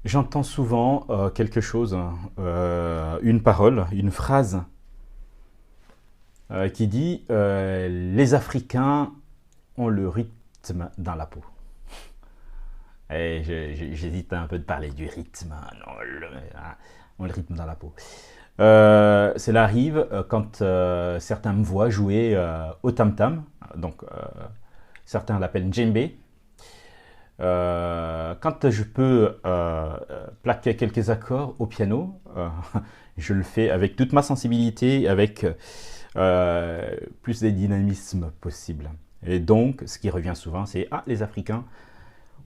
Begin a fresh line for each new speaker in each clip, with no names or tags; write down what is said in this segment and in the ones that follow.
J'entends souvent quelque chose, une parole, une phrase qui dit les Africains ont le rythme dans la peau. Et j'hésite un peu de parler du rythme. Non, ont le rythme dans la peau. Cela arrive quand certains me voient jouer au tam-tam. Donc, certains l'appellent djembé. Quand je peux plaquer quelques accords au piano, je le fais avec toute ma sensibilité, avec plus de dynamisme possible. Et donc, ce qui revient souvent, c'est ah, les Africains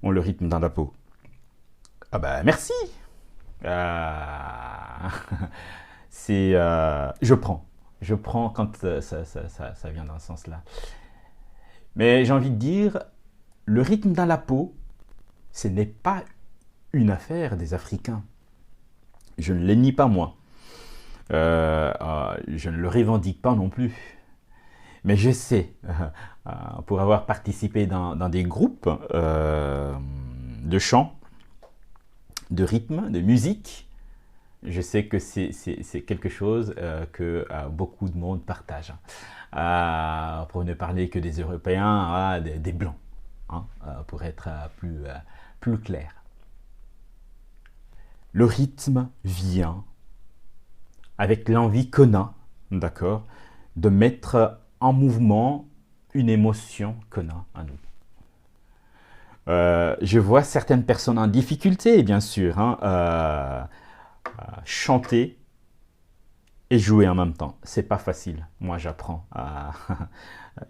ont le rythme dans la peau. Ah ben merci. Euh, je prends quand ça vient dans ce sens-là. Mais j'ai envie de dire, le rythme dans la peau, ce n'est pas une affaire des Africains. Je ne les nie pas, moi. Je ne le revendique pas non plus. Mais je sais, pour avoir participé dans des groupes de chant, de rythme, de musique, je sais que c'est quelque chose que beaucoup de monde partage. Pour ne parler que des Européens, des Blancs, hein, pour être plus clair. Le rythme vient avec l'envie qu'on a, d'accord, de mettre en mouvement une émotion qu'on a en nous. Je vois certaines personnes en difficulté, bien sûr, hein, chanter et jouer en même temps. C'est pas facile. Moi, j'apprends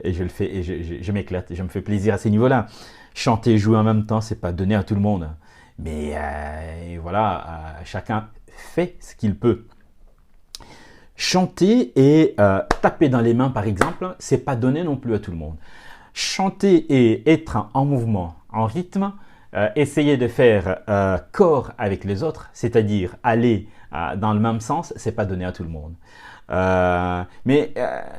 et je le fais et je m'éclate et je me fais plaisir à ces niveaux-là. Chanter et jouer en même temps, c'est pas donné à tout le monde. Mais voilà, chacun fait ce qu'il peut. Chanter et taper dans les mains, par exemple, c'est pas donné non plus à tout le monde. Chanter et être en mouvement, en rythme, essayer de faire corps avec les autres, c'est-à-dire aller dans le même sens, c'est pas donné à tout le monde. Mais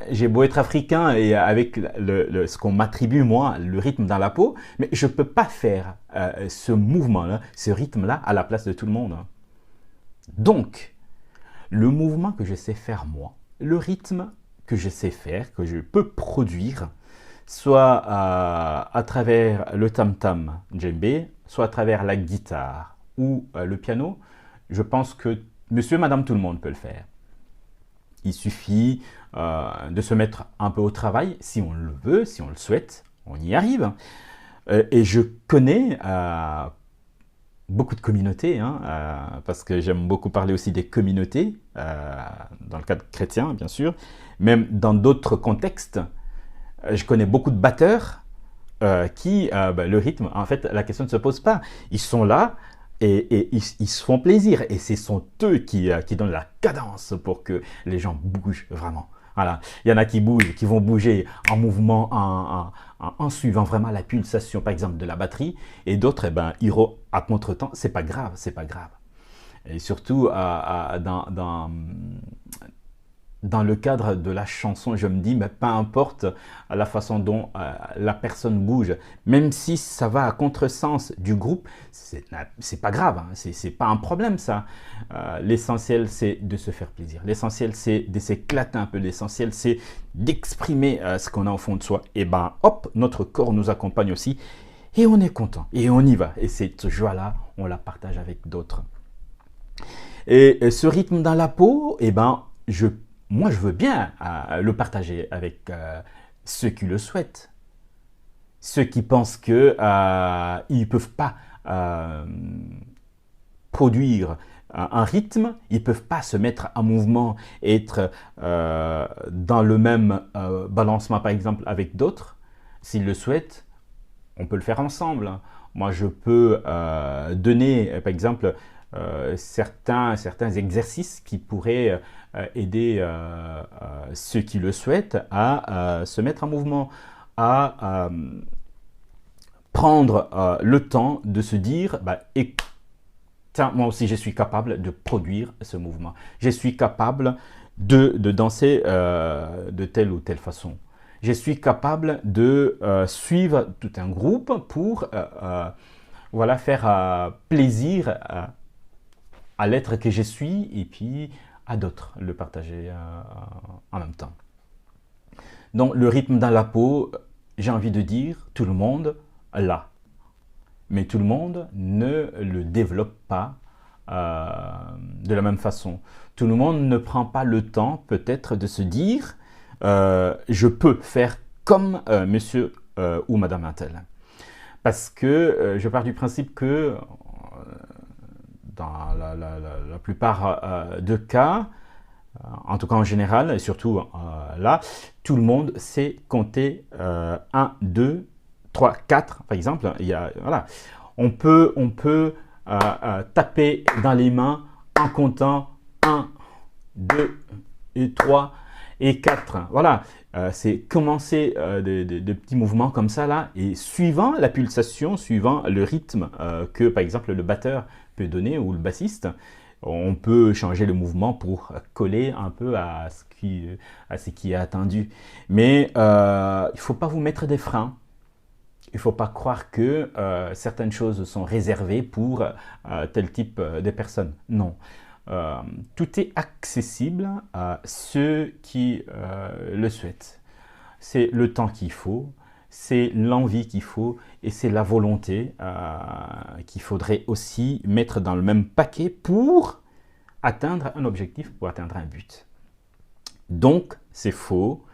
j'ai beau être africain et avec ce qu'on m'attribue moi, le rythme dans la peau, mais je peux pas faire ce mouvement-là, ce rythme-là à la place de tout le monde. Donc, le mouvement que je sais faire moi, le rythme que je sais faire, que je peux produire, soit à travers le tam-tam djembé, soit à travers la guitare ou le piano, je pense que monsieur, madame, tout le monde peut le faire. Il suffit de se mettre un peu au travail, si on le veut, si on le souhaite, on y arrive. Et je connais beaucoup de communautés, hein, parce que j'aime beaucoup parler aussi des communautés, dans le cadre chrétien, bien sûr, même dans d'autres contextes. Je connais beaucoup de batteurs qui, le rythme, en fait, la question ne se pose pas. Ils sont là et ils se font plaisir. Et ce sont eux qui donnent la cadence pour que les gens bougent vraiment. Voilà. Il y en a qui bougent, qui vont bouger en mouvement, en suivant vraiment la pulsation, par exemple, de la batterie. Et d'autres, iront à contre-temps. C'est pas grave, c'est pas grave. Et surtout, dans le cadre de la chanson, je me dis, mais peu importe la façon dont la personne bouge, même si ça va à contresens du groupe, c'est pas grave, hein, c'est pas un problème ça. L'essentiel c'est de se faire plaisir, l'essentiel c'est de s'éclater un peu, l'essentiel c'est d'exprimer ce qu'on a au fond de soi. Et ben hop, notre corps nous accompagne aussi et on est content et on y va. Et cette joie-là, on la partage avec d'autres. Et ce rythme dans la peau, moi, je veux bien le partager avec ceux qui le souhaitent. Ceux qui pensent qu'ils ne peuvent pas produire un rythme, ils ne peuvent pas se mettre en mouvement et être dans le même balancement, par exemple, avec d'autres. S'ils le souhaitent, on peut le faire ensemble. Moi, je peux donner, par exemple, certains exercices qui pourraient aider ceux qui le souhaitent à se mettre en mouvement, à prendre le temps de se dire tiens, moi aussi je suis capable de produire ce mouvement, je suis capable de danser de telle ou telle façon, je suis capable de suivre tout un groupe pour voilà, faire plaisir à l'être que je suis et puis à d'autres, le partager en même temps. Donc le rythme dans la peau, j'ai envie de dire, tout le monde l'a. Mais tout le monde ne le développe pas de la même façon. Tout le monde ne prend pas le temps peut-être de se dire je peux faire comme monsieur ou madame Intel. Parce que je pars du principe que dans la plupart des cas, en tout cas en général, et surtout là, tout le monde sait compter 1, 2, 3, 4, par exemple. Voilà. On peut taper dans les mains en comptant 1, 2, et 3 et 4. Voilà, c'est commencer de petits mouvements comme ça là, et suivant la pulsation, suivant le rythme que par exemple le batteur peut donner ou le bassiste, on peut changer le mouvement pour coller un peu à ce qui est attendu. Mais il ne faut pas vous mettre des freins. Il ne faut pas croire que certaines choses sont réservées pour tel type de personnes. Non. Tout est accessible à ceux qui le souhaitent. C'est le temps qu'il faut, c'est l'envie qu'il faut et c'est la volonté qu'il faudrait aussi mettre dans le même paquet pour atteindre un objectif, pour atteindre un but. Donc, c'est faux.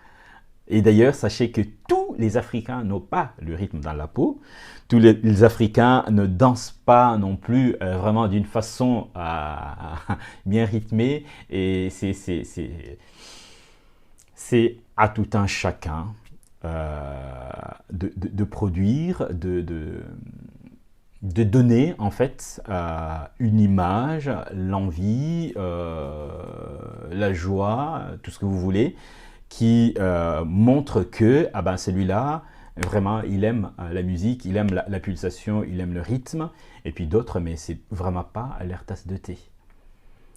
Et d'ailleurs, sachez que tous les Africains n'ont pas le rythme dans la peau. Tous les Africains ne dansent pas non plus vraiment d'une façon bien rythmée. Et c'est à tout un chacun de produire, de donner en fait une image, l'envie, la joie, tout ce que vous voulez, qui montre que celui-là, vraiment, il aime la musique, il aime la pulsation, il aime le rythme, et puis d'autres, mais c'est vraiment pas leur tasse de thé.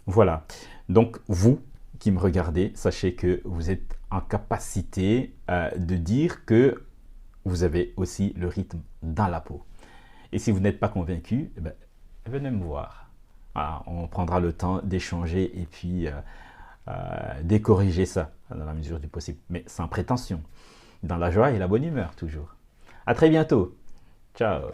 Voilà. Donc, vous qui me regardez, sachez que vous êtes en capacité de dire que vous avez aussi le rythme dans la peau. Et si vous n'êtes pas convaincu, venez me voir. Voilà, on prendra le temps d'échanger et puis décorriger ça dans la mesure du possible, mais sans prétention, dans la joie et la bonne humeur toujours. À très bientôt. Ciao.